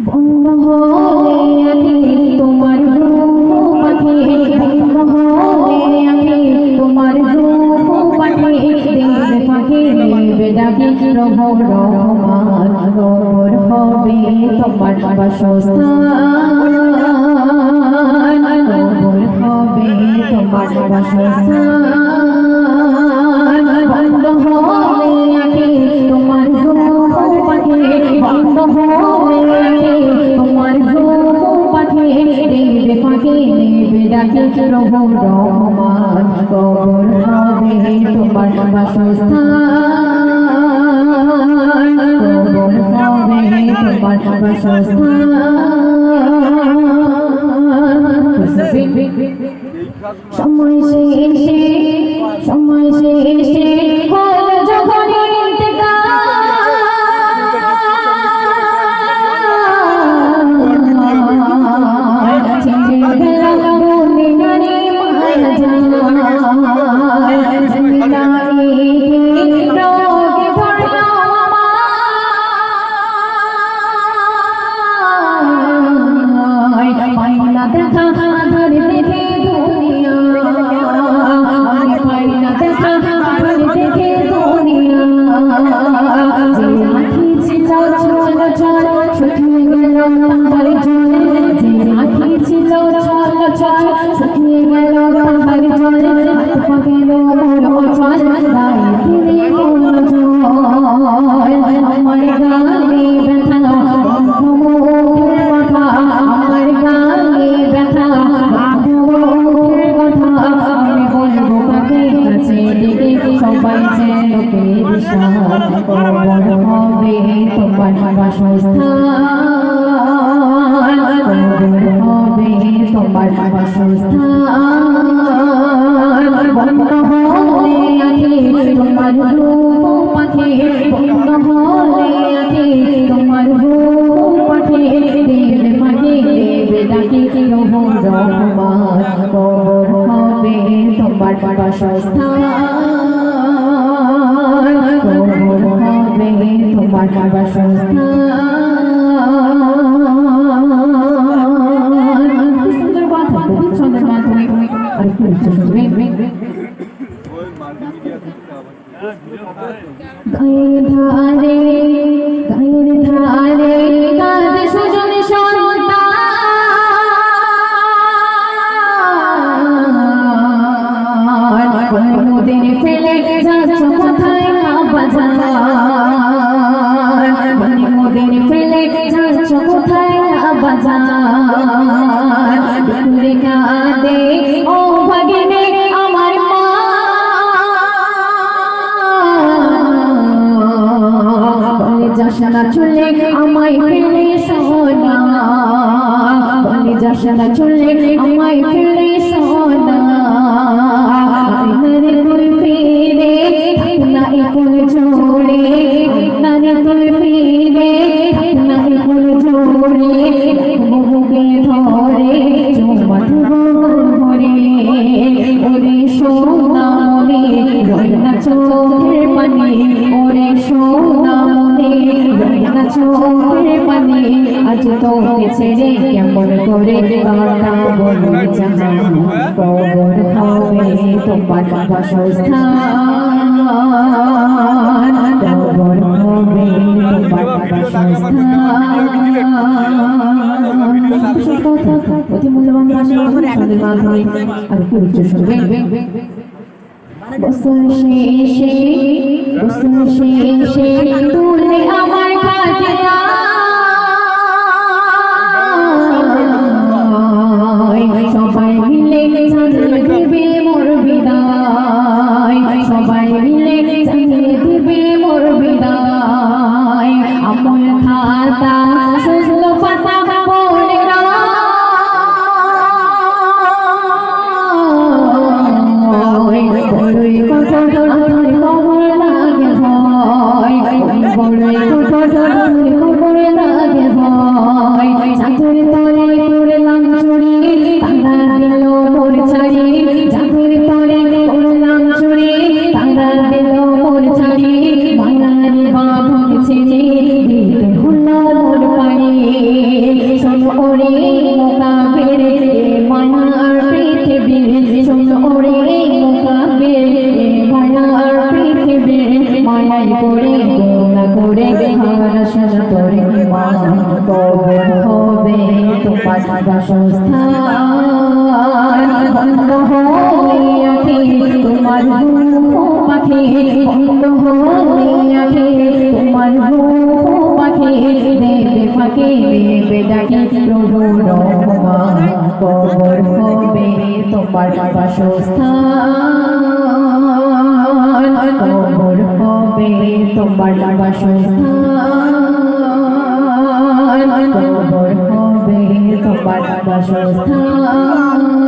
বন্ধ হলে আখি তোমার রূপ পাখি, বন্ধ হলে আখি তোমার রূপ পাখি, দেখবে পাখি নেবে ডাকি রহম রহমান, কবর হবে তোমার বাসস্থান, কবর হবে তোমার বাসস্থান। বন্ধ হলে আখি তোমার রূপ পাখি, বন্ধ হলে আখি তোমার রূপ পাখি, দেখবে পাখি নেবে ডাকি রহম রহমান, কবর হবে তোমার বাসস্থান, কবর হবে তোমার বাসস্থান। সময় শেষে সময় শেষে হল যখন তোমার বাসস্থান, কবর হবে তোমার বাসস্থান। বন্ধ হলে আখি তোমার রূপ পাখি, বন্ধ হলে আখি তোমার রূপ পাখি, দিল পাখি দেবে ডাকি রহম রহমান, কবর হবে তোমার বাসস্থান, কবর হবে তোমার বাসস্থান। সুন্দর কথা, খুব সুন্দর কথা, আর একটু উচ্চ শুনবে। গায়ের ধারে গায়ের ধারে কাঁদে সুজন সন্তান, মোদের ফেলে যাচ্ছ কোথায় বাজার, মোদের ফেলে যাচ্ছ কোথায় বাজার, ঘুরে কাঁদে ও ভাগিনে আমার মা, বলে যাস না চলে আমায় ফেলে সোনা, বলে যাস না চলে আমায় ফেলে সোনা, নারে তুই ফিরে না এখন ছোড়ে, নারে তুই ফিরে না এখন ছোড়ে, বুকে ধরে চুমা ধরে, ওরে সোনা মনে রয় না চোখের পানি, ওরে সোনা মনে রয় না চোখের পানি, আজ তোকে ছেড়ে কেমন করে কাটা বলে জাহান, কবর হবে তোমার বাসস্থান, কবর হবে তোমার বাসস্থান। অতি মূল্যবান ভাষা আমাদের মাধ্যমে আর একটু উচ্চ শুনবে। বছর শেষে বছর শেষে তুলে আমার কাটিয়া, সবাই মিলে জানিয়ে দিবে মোর বিদায়, সবাই মিলে জানিয়ে দিবে মোর বিদায়, আমল খাতা সুজল পাতা বলে বড়ই কঠোর কবর লাগে ভয়, বড়ই কঠোর কবর লাগে ভয়, চাঁদের তলে করলাম চুরি তারা দিল মোর ছাড়ি, চাঁদের তলে করলাম চুরি তারা দিল মোর ছাড়ি, বাঙালি বাঁধন ছেড়ে দিতে হলো মোর বাসস্থান বন্ধ হলে আখি তোমার রূহ পাখি বন্ধ হলে আখি তোমার রূহ পাখি দেবে ফাঁকি দেবে ডাকি প্রভু রহমান কবর হবে তোমার বাসস্থান কবর হবে তোমার বাসস্থান কবর হবে তোমার বাসস্থান